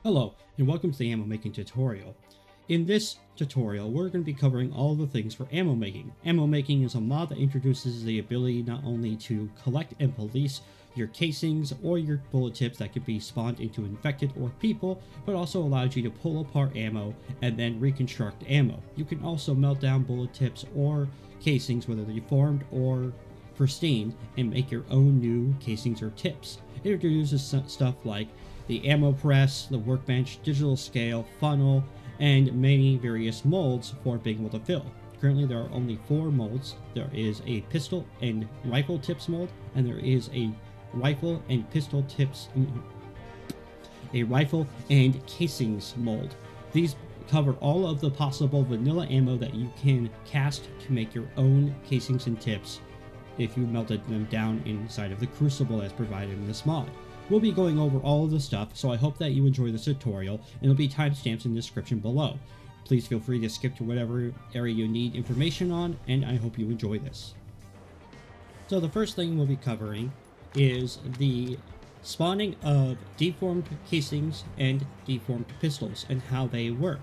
Hello, and welcome to the ammo making tutorial. In this tutorial, we're going to be covering all the things for ammo making. Ammo making is a mod that introduces the ability not only to collect and police your casings or your bullet tips that can be spawned into infected or people, but also allows you to pull apart ammo and then reconstruct ammo. You can also melt down bullet tips or casings, whether they're deformed or pristine, and make your own new casings or tips. It introduces stuff like the ammo press, the workbench, digital scale, funnel, and many various molds for being able to fill. Currently there are only 4 molds. There is a pistol and rifle tips mold, and there is a rifle and pistol tips, a rifle and casings mold. These cover all of the possible vanilla ammo that you can cast to make your own casings and tips if you melted them down inside of the crucible as provided in this mod. We'll be going over all of the stuff, so I hope that you enjoy this tutorial, and there'll be timestamps in the description below. Please feel free to skip to whatever area you need information on, and I hope you enjoy this. So the first thing we'll be covering is the spawning of deformed casings and deformed pistols and how they work.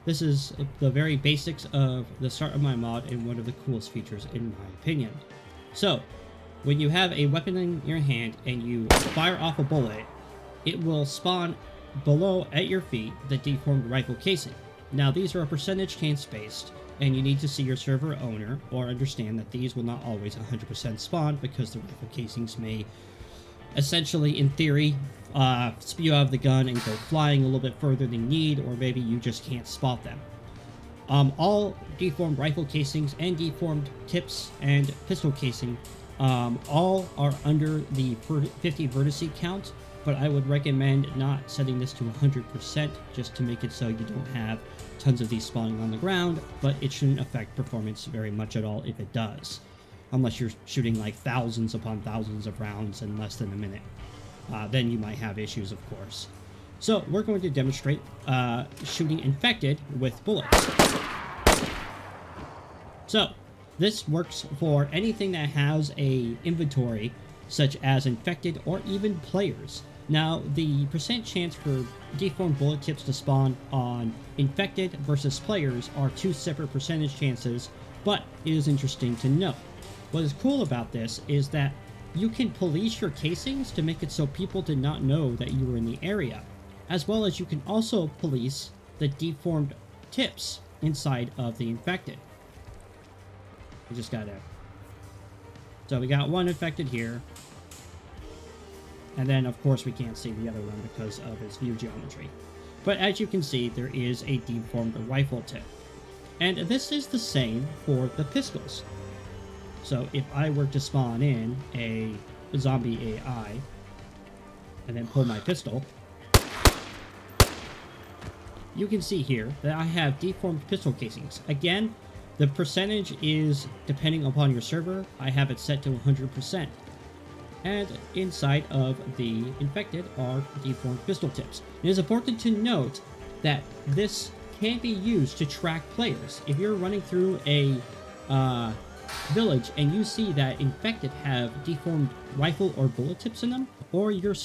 This is the very basics of the start of my mod and one of the coolest features in my opinion. So, when you have a weapon in your hand and you fire off a bullet, it will spawn below at your feet the deformed rifle casing. Now these are percentage chance based, and you need to see your server owner or understand that these will not always 100% spawn because the rifle casings may essentially, in theory, spew out of the gun and go flying a little bit further than need, or maybe you just can't spot them. All deformed rifle casings and deformed tips and pistol casing all are under the 50 vertice count, but I would recommend not setting this to 100% just to make it so you don't have tons of these spawning on the ground, but it shouldn't affect performance very much at all if it does, unless you're shooting like thousands upon thousands of rounds in less than a minute. Then you might have issues, of course. So we're going to demonstrate shooting infected with bullets. So this works for anything that has a inventory, such as infected or even players. Now, the percent chance for deformed bullet tips to spawn on infected versus players are 2 separate percentage chances, but it is interesting to note. What is cool about this is that you can police your casings to make it so people did not know that you were in the area, as well as you can also police the deformed tips inside of the infected. We just gotta... So we got one infected here. And then, of course, we can't see the other one because of its view geometry. But as you can see, there is a deformed rifle tip. And this is the same for the pistols. So if I were to spawn in a zombie AI and then pull my pistol, you can see here that I have deformed pistol casings. Again, the percentage is depending upon your server. I have it set to 100%. And inside of the infected are deformed pistol tips. It is important to note that this can be used to track players. If you're running through a village and you see that infected have deformed rifle or bullet tips in them, or you're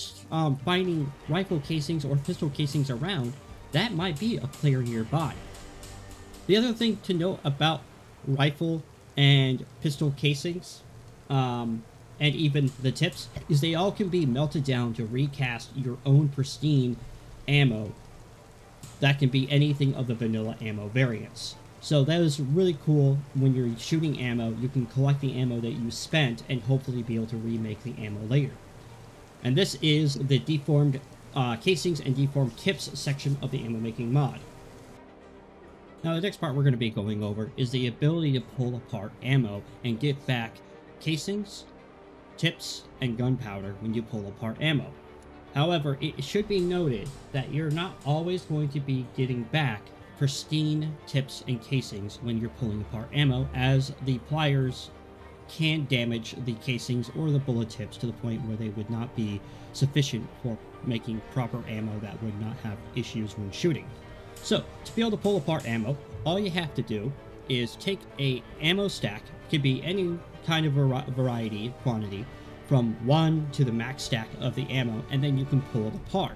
finding rifle casings or pistol casings around, that might be a player nearby. The other thing to note about rifle and pistol casings, and even the tips, is they all can be melted down to recast your own pristine ammo. That can be anything of the vanilla ammo variants. So that is really cool. When you're shooting ammo, you can collect the ammo that you spent and hopefully be able to remake the ammo later. And this is the deformed casings and deformed tips section of the ammo making mod. Now the next part we're going to be going over is the ability to pull apart ammo and get back casings, tips, and gunpowder when you pull apart ammo. However, it should be noted that you're not always going to be getting back pristine tips and casings when you're pulling apart ammo, as the pliers can damage the casings or the bullet tips to the point where they would not be sufficient for making proper ammo that would not have issues when shooting. So, to be able to pull apart ammo, all you have to do is take a ammo stack, it could be any kind of variety, quantity, from 1 to the max stack of the ammo, and then you can pull it apart.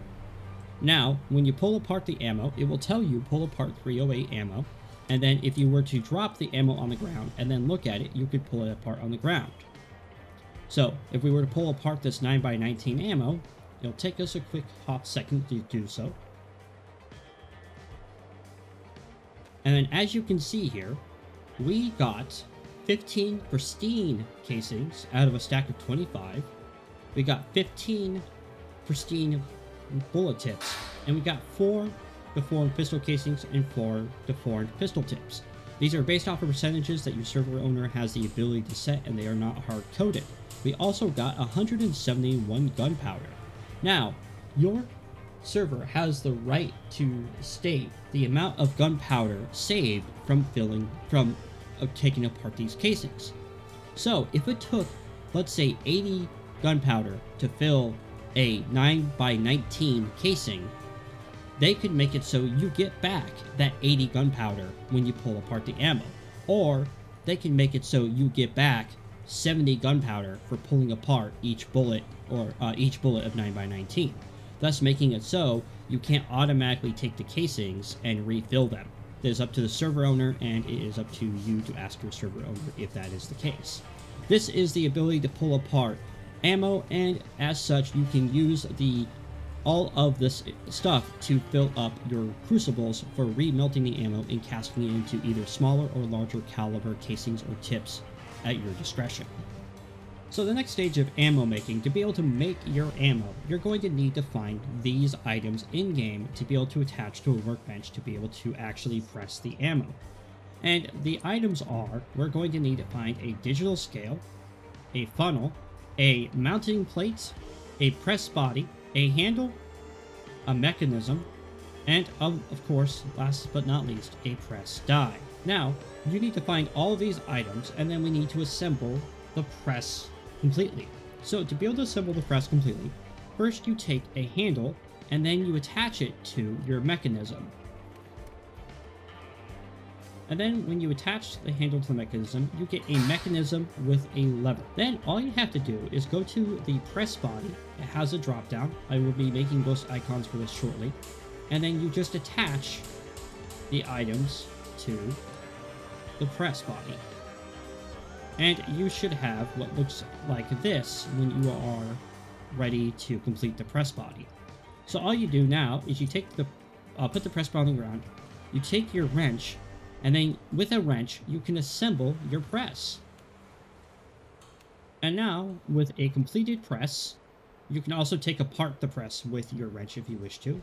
Now, when you pull apart the ammo, it will tell you pull apart 308 ammo, and then if you were to drop the ammo on the ground and then look at it, you could pull it apart on the ground. So, if we were to pull apart this 9x19 ammo, it'll take us a quick hot second to do so. And then as you can see here, we got 15 pristine casings out of a stack of 25. We got 15 pristine bullet tips, and we got 4 deformed pistol casings and 4 deformed pistol tips. These are based off of percentages that your server owner has the ability to set, and they are not hard-coded. We also got 171 gunpowder. Now, your server has the right to state the amount of gunpowder saved from taking apart these casings. So, if it took, let's say, 80 gunpowder to fill a 9x19 casing, they could make it so you get back that 80 gunpowder when you pull apart the ammo. Or they can make it so you get back 70 gunpowder for pulling apart each bullet, or each bullet of 9x19. Thus making it so you can't automatically take the casings and refill them. It is up to the server owner, and it is up to you to ask your server owner if that is the case. This is the ability to pull apart ammo, and as such you can use all of this stuff to fill up your crucibles for remelting the ammo and casting it into either smaller or larger caliber casings or tips at your discretion. So the next stage of ammo making, to be able to make your ammo, you're going to need to find these items in-game to be able to attach to a workbench to be able to actually press the ammo. And the items are, we're going to need to find a digital scale, a funnel, a mounting plate, a press body, a handle, a mechanism, and of course, last but not least, a press die. Now, you need to find all of these items, and then we need to assemble the press completely. So to be able to assemble the press completely, first you take a handle, and then you attach it to your mechanism. And then when you attach the handle to the mechanism, you get a mechanism with a lever. Then all you have to do is go to the press body. It has a drop down. I will be making those icons for this shortly. And then you just attach the items to the press body. And you should have what looks like this when you are ready to complete the press body. So all you do now is you take put the press body on the ground, you take your wrench, and then with a wrench, you can assemble your press. And now, with a completed press, you can also take apart the press with your wrench if you wish to.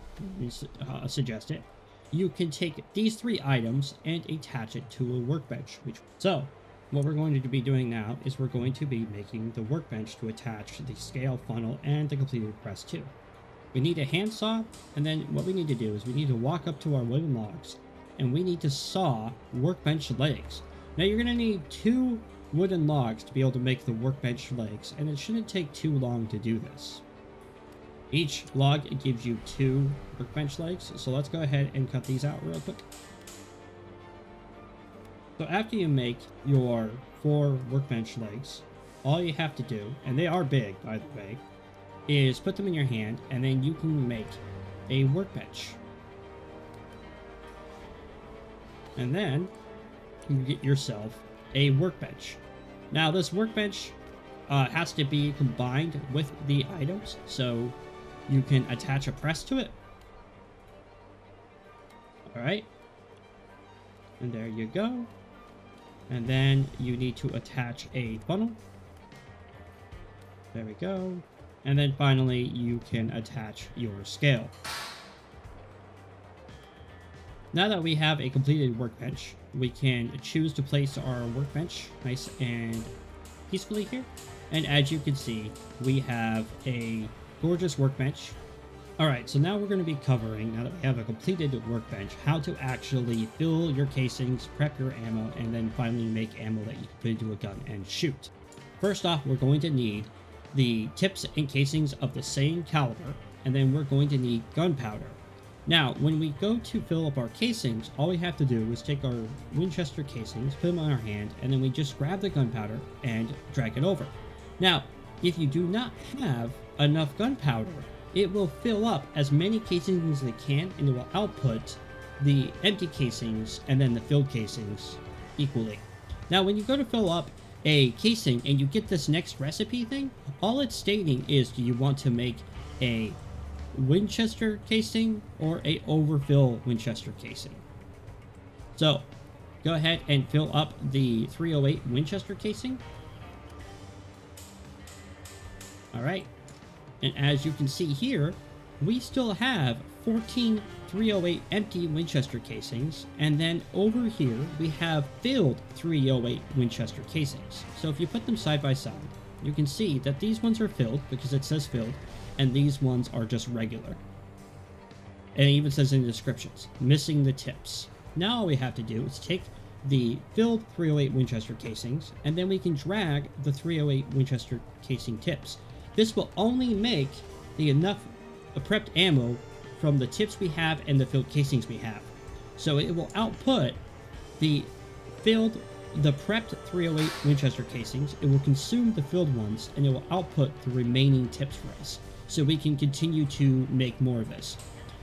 Suggest it. You can take these 3 items and attach it to a workbench. So, what we're going to be doing now is we're going to be making the workbench to attach the scale, funnel, and the completed press to. We need a handsaw, and then what we need to do is we need to walk up to our wooden logs, and we need to saw workbench legs. Now you're going to need 2 wooden logs to be able to make the workbench legs, and it shouldn't take too long to do this. Each log gives you 2 workbench legs, so let's go ahead and cut these out real quick. So after you make your 4 workbench legs, all you have to do, and they are big by the way, is put them in your hand, and then you can make a workbench. And then you get yourself a workbench. Now this workbench has to be combined with the items, so you can attach a press to it. Alright. And there you go. And then you need to attach a funnel. There we go. And then finally you can attach your scale. Now that we have a completed workbench, we can choose to place our workbench nice and peacefully here. And as you can see, we have a gorgeous workbench. Alright, so now we're going to be covering, now that we have a completed workbench, how to actually fill your casings, prep your ammo, and then finally make ammo that you can put into a gun and shoot. First off, we're going to need the tips and casings of the same caliber, and then we're going to need gunpowder. Now, when we go to fill up our casings, all we have to do is take our Winchester casings, put them on our hand, and then we just grab the gunpowder and drag it over. Now, if you do not have enough gunpowder it will fill up as many casings as it can, and it will output the empty casings and then the filled casings equally. Now, when you go to fill up a casing and you get this next recipe thing, all it's stating is, do you want to make a Winchester casing or a overfill Winchester casing? So go ahead and fill up the 308 Winchester casing. All right, and as you can see here, we still have 14 308 empty Winchester casings, and then over here we have filled 308 Winchester casings. So if you put them side by side, you can see that these ones are filled because it says filled, and these ones are just regular. And it even says in the descriptions, missing the tips. Now all we have to do is take the filled 308 Winchester casings, and then we can drag the 308 Winchester casing tips. This will only make the enough prepped ammo from the tips we have and the filled casings we have. So it will output the prepped 308 Winchester casings, it will consume the filled ones, and it will output the remaining tips for us. So we can continue to make more of this.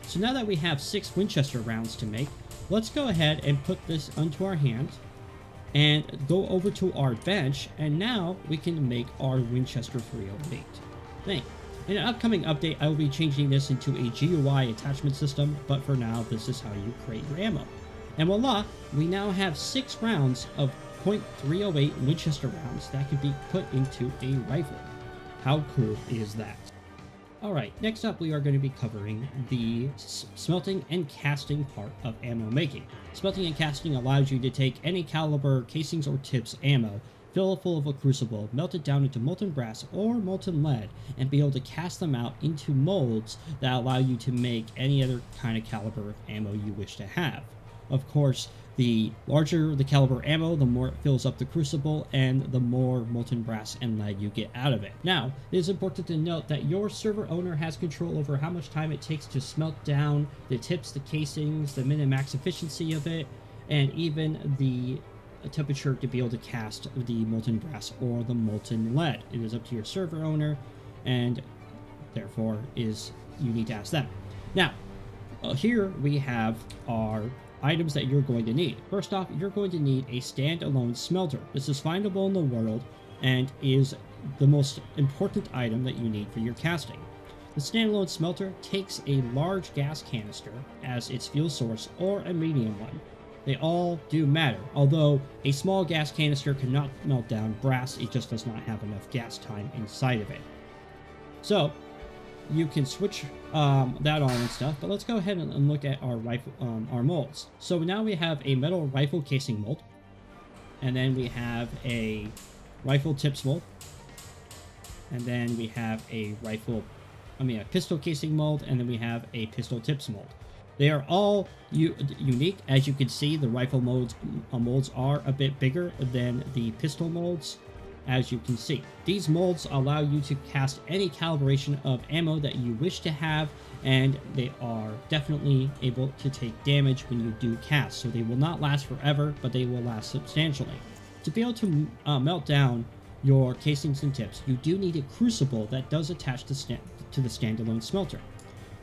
So now that we have 6 Winchester rounds to make, let's go ahead and put this onto our hand and go over to our bench, and now we can make our Winchester 308 thing. In an upcoming update, I will be changing this into a GUI attachment system, but for now, this is how you create your ammo. And voila, we now have 6 rounds of .308 Winchester rounds that can be put into a rifle. How cool is that? Alright, next up we are going to be covering the smelting and casting part of ammo making. Smelting and casting allows you to take any caliber casings or tips ammo, fill it full of a crucible, melt it down into molten brass or molten lead, and be able to cast them out into molds that allow you to make any other kind of caliber of ammo you wish to have. Of course, the larger the caliber ammo, the more it fills up the crucible, and the more molten brass and lead you get out of it. Now, it is important to note that your server owner has control over how much time it takes to smelt down the tips, the casings, the min and max efficiency of it, and even the temperature to be able to cast the molten brass or the molten lead. It is up to your server owner, and therefore you need to ask them. Now, here we have our items that you're going to need. First off, you're going to need a standalone smelter. This is findable in the world and is the most important item that you need for your casting. The standalone smelter takes a large gas canister as its fuel source or a medium one. They all do matter, although a small gas canister cannot melt down brass, it just does not have enough gas time inside of it. So you can switch that on and stuff, but let's go ahead and look at our rifle, our molds. So now we have a metal rifle casing mold, and then we have a rifle tips mold, and then we have a pistol casing mold, and then we have a pistol tips mold. They are all unique. As you can see, the rifle molds are a bit bigger than the pistol molds. As you can see, these molds allow you to cast any calibration of ammo that you wish to have, and they are definitely able to take damage when you do cast. So they will not last forever, but they will last substantially. To be able to melt down your casings and tips, you do need a crucible that does attach to the standalone smelter.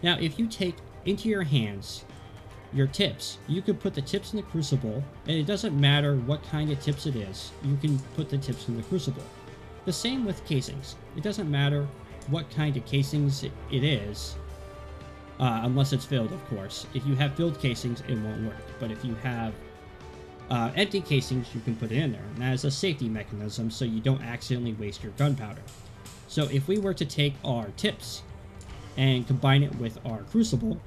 Now, if you take into your hands your tips, you can put the tips in the crucible, and it doesn't matter what kind of tips it is, you can put the tips in the crucible. The same with casings. It doesn't matter what kind of casings it is, unless it's filled, of course. If you have filled casings, it won't work, but if you have empty casings, you can put it in there, and that is a safety mechanism so you don't accidentally waste your gunpowder. So if we were to take our tips and combine it with our crucible,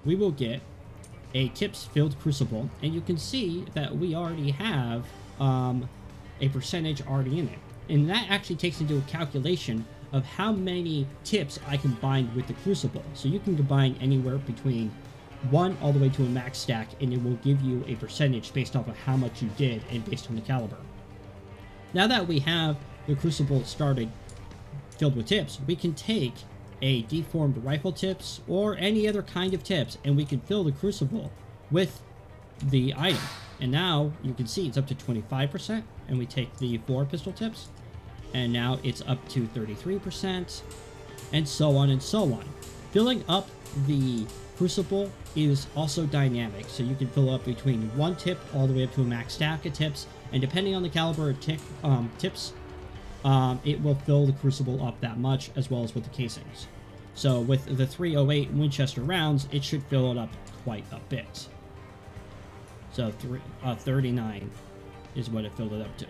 we will get a tips filled crucible, and you can see that we already have a percentage already in it. And that actually takes into a calculation of how many tips I combined with the crucible. So you can combine anywhere between 1 all the way to a max stack, and it will give you a percentage based off of how much you did and based on the caliber. Now that we have the crucible started filled with tips, we can take a deformed rifle tips or any other kind of tips, and we can fill the crucible with the item. And now you can see it's up to 25%, and we take the 4 pistol tips, and now it's up to 33%, and so on and so on. Filling up the crucible is also dynamic, so you can fill up between 1 tip all the way up to a max stack of tips, and depending on the caliber of tips, it will fill the crucible up that much, as well as with the casings. So with the 308 Winchester rounds, it should fill it up quite a bit. So 39 is what it filled it up to.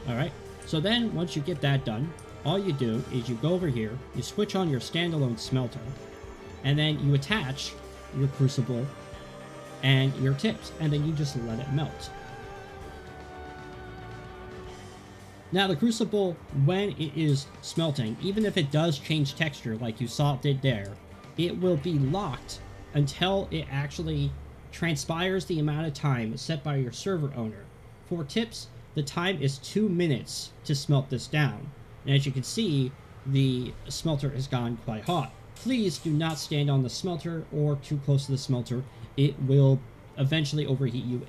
Alright, so then once you get that done, all you do is you go over here, you switch on your standalone smelter, and then you attach your crucible and your tips, and then you just let it melt. Now the crucible, when it is smelting, even if it does change texture like you saw it did there, it will be locked until it actually transpires the amount of time set by your server owner. For tips, the time is 2 minutes to smelt this down. And as you can see, the smelter has gone quite hot. Please do not stand on the smelter or too close to the smelter. It will eventually overheat you.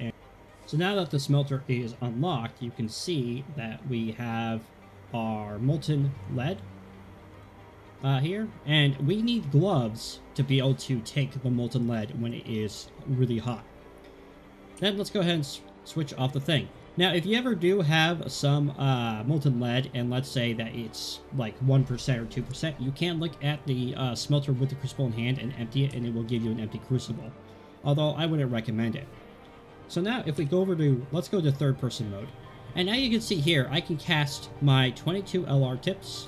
So now that the smelter is unlocked, you can see that we have our molten lead here. And we need gloves to be able to take the molten lead when it is really hot. Then let's go ahead and switch off the thing. Now, if you ever do have some molten lead, and let's say that it's like 1% or 2%, you can look at the smelter with the crucible in hand and empty it, and it will give you an empty crucible. Although, I wouldn't recommend it. So now, if we go over to, let's go to third-person mode. And now you can see here, I can cast my 22 LR tips.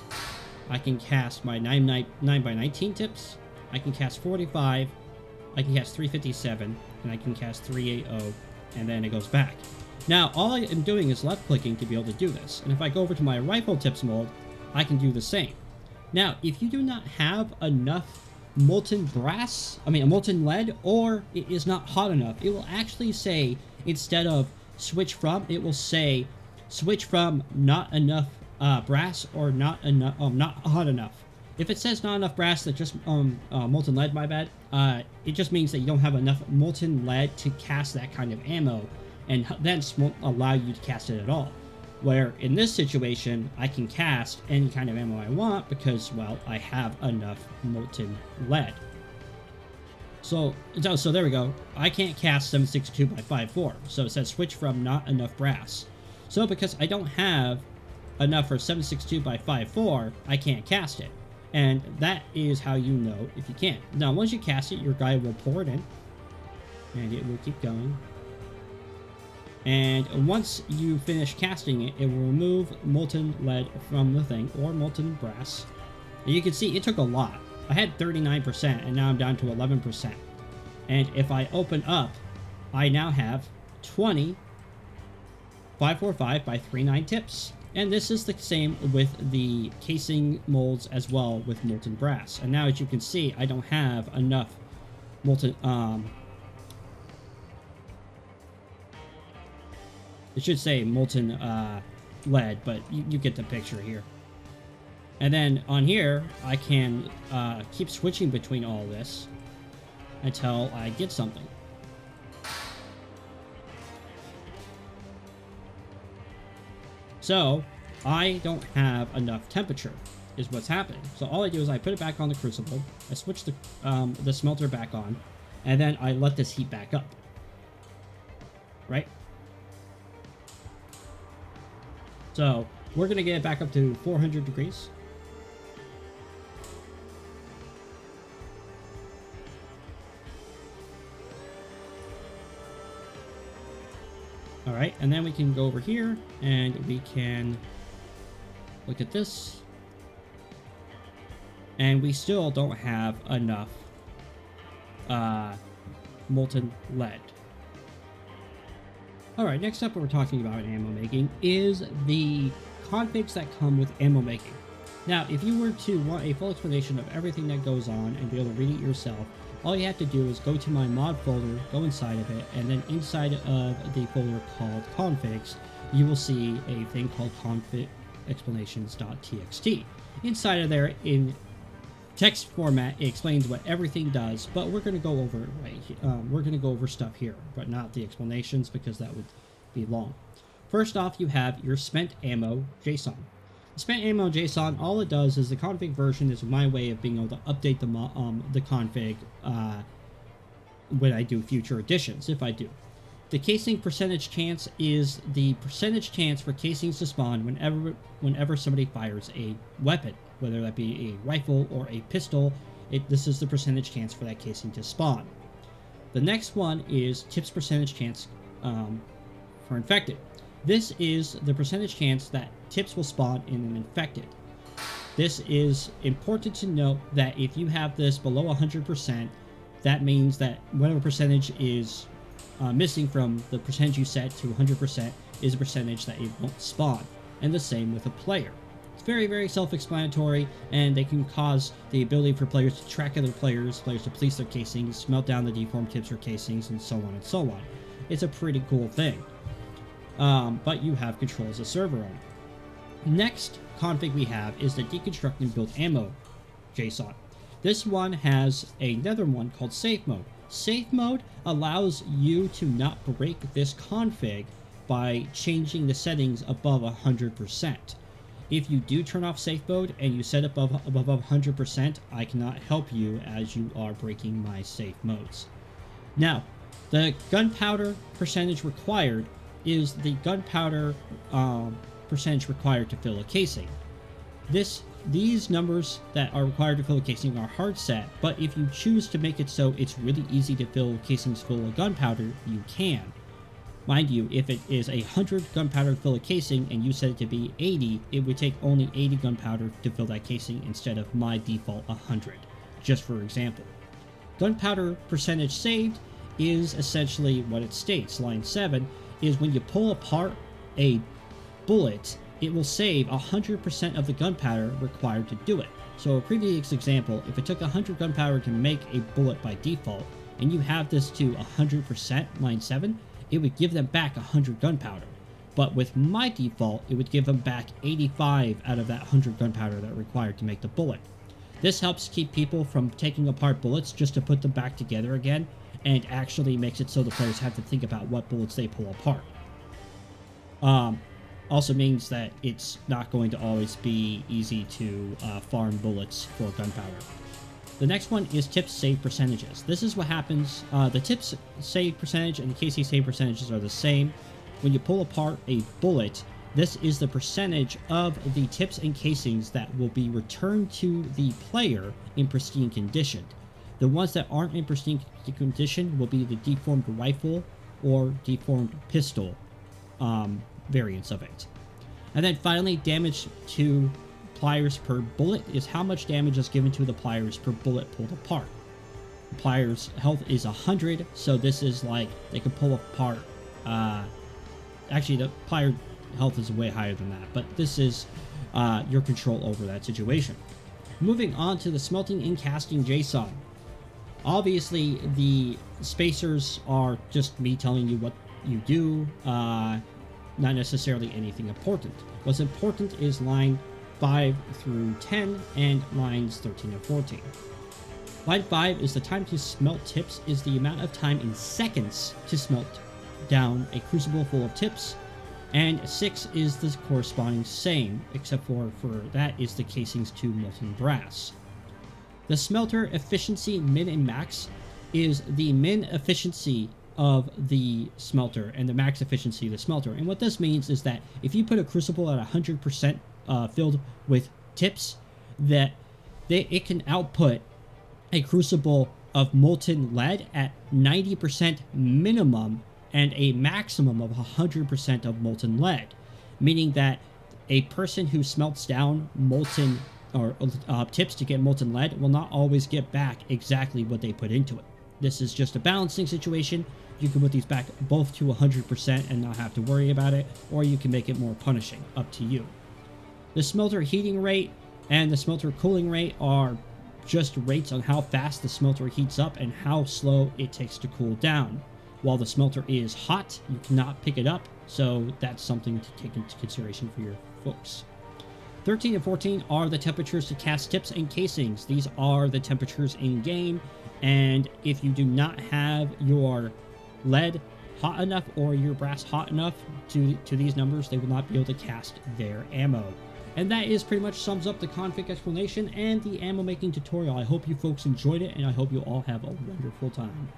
I can cast my 9x19 tips. I can cast 45. I can cast 357. And I can cast 380. And then it goes back. Now, all I am doing is left-clicking to be able to do this. And if I go over to my rifle tips mold, I can do the same. Now, if you do not have enough molten molten lead, or it is not hot enough, it will actually say, instead of switch from, it will say switch from not enough brass or not hot enough. If it says not enough brass, that just molten lead, my bad, it just means that you don't have enough molten lead to cast that kind of ammo, and thence won't allow you to cast it at all. Where in this situation, I can cast any kind of ammo I want because, well, I have enough molten lead. So there we go. I can't cast 762 by 54, so it says switch from not enough brass. So because I don't have enough for 762 by 54, I can't cast it. And that is how you know if you can't. Now, once you cast it, your guy will pour it in, and it will keep going. And once you finish casting it, it will remove molten lead from the thing, or molten brass. And you can see it took a lot. I had 39%, and now I'm down to 11%. And if I open up, I now have 20 545 by 39 tips. And this is the same with the casing molds as well with molten brass. And now, as you can see, I don't have enough molten, it should say molten lead, but you get the picture here. And then on here, I can keep switching between all this until I get something. So, I don't have enough temperature, is what's happening. So all I do is I put it back on the crucible, I switch the smelter back on, and then I let this heat back up. Right? So, we're going to get it back up to 400 degrees. Alright, and then we can go over here, and we can look at this. And we still don't have enough molten lead. Alright, next up, what we're talking about in ammo making is the configs that come with ammo making. Now, if you were to want a full explanation of everything that goes on and be able to read it yourself, all you have to do is go to my mod folder, go inside of it, and then inside of the folder called configs, you will see a thing called config explanations.txt. Inside of there, in text format, it explains what everything does, but we're going to go over it right here. We're going to go over stuff here, but not the explanations because that would be long. First off, you have your spent ammo JSON. Spent ammo JSON, all it does is the config version is my way of being able to update the config when I do future editions, if I do. The casing percentage chance is the percentage chance for casings to spawn whenever somebody fires a weapon, whether that be a rifle or a pistol. This is the percentage chance for that casing to spawn. The next one is tips percentage chance for infected. This is the percentage chance that tips will spawn in an infected. This is important to note that if you have this below 100%, that means that whatever percentage is missing from the percentage you set to 100% is a percentage that it won't spawn, and the same with a player. It's very, very self-explanatory, and they can cause the ability for players to track other players to police their casings, melt down the deformed tips or casings, and so on and so on. It's a pretty cool thing. But you have control as a server owner. Next config we have is the deconstruct and build ammo JSON. This one has another one called safe mode. Safe mode allows you to not break this config by changing the settings above 100%. If you do turn off safe mode and you set above 100%, I cannot help you as you are breaking my safe modes. Now, the gunpowder percentage required is the gunpowder percentage required to fill a casing. These numbers that are required to fill a casing are hard set, but if you choose to make it so it's really easy to fill casings full of gunpowder, you can. Mind you, if it is 100 gunpowder to fill a casing and you set it to be 80, it would take only 80 gunpowder to fill that casing instead of my default 100, just for example. Gunpowder percentage saved is essentially what it states. Line 7 is when you pull apart a bullet, it will save 100% of the gunpowder required to do it. So a previous example, if it took 100 gunpowder to make a bullet by default, and you have this to 100%, line 7, it would give them back 100 gunpowder. But with my default, it would give them back 85 out of that 100 gunpowder that required to make the bullet. This helps keep people from taking apart bullets just to put them back together again, and actually makes it so the players have to think about what bullets they pull apart. Also means that it's not going to always be easy to farm bullets for gunpowder. The next one is tips save percentages. This is what happens. The tips save percentage and the KC save percentages are the same. When you pull apart a bullet, this is the percentage of the tips and casings that will be returned to the player in pristine condition. The ones that aren't in pristine condition will be the deformed rifle or deformed pistol variants of it. And then finally, damage to pliers per bullet is how much damage is given to the pliers per bullet pulled apart. The pliers' health is 100, so this is like they can pull apart. Actually, the plier health is way higher than that, but this is your control over that situation. Moving on to the smelting and casting JSON. Obviously, the spacers are just me telling you what you do, not necessarily anything important. What's important is line 5 through 10 and lines 13 and 14. Line 5 is the time to smelt tips is the amount of time in seconds to smelt down a crucible full of tips, and 6 is the corresponding same, except for that is the casings to molten brass. The smelter efficiency min and max is the min efficiency of the smelter and the max efficiency of the smelter. And what this means is that if you put a crucible at 100% filled with tips, that it can output a crucible of molten lead at 90% minimum and a maximum of 100% of molten lead, meaning that a person who smelts down molten or tips to get molten lead will not always get back exactly what they put into it. This is just a balancing situation. You can put these back both to 100% and not have to worry about it, or you can make it more punishing, up to you. The smelter heating rate and the smelter cooling rate are just rates on how fast the smelter heats up and how slow it takes to cool down. While the smelter is hot, you cannot pick it up, so that's something to take into consideration for your folks. 13 and 14 are the temperatures to cast tips and casings. These are the temperatures in game, and if you do not have your lead hot enough or your brass hot enough to these numbers, they will not be able to cast their ammo. And that is pretty much sums up the config explanation and the ammo making tutorial. I hope you folks enjoyed it, and I hope you all have a wonderful time.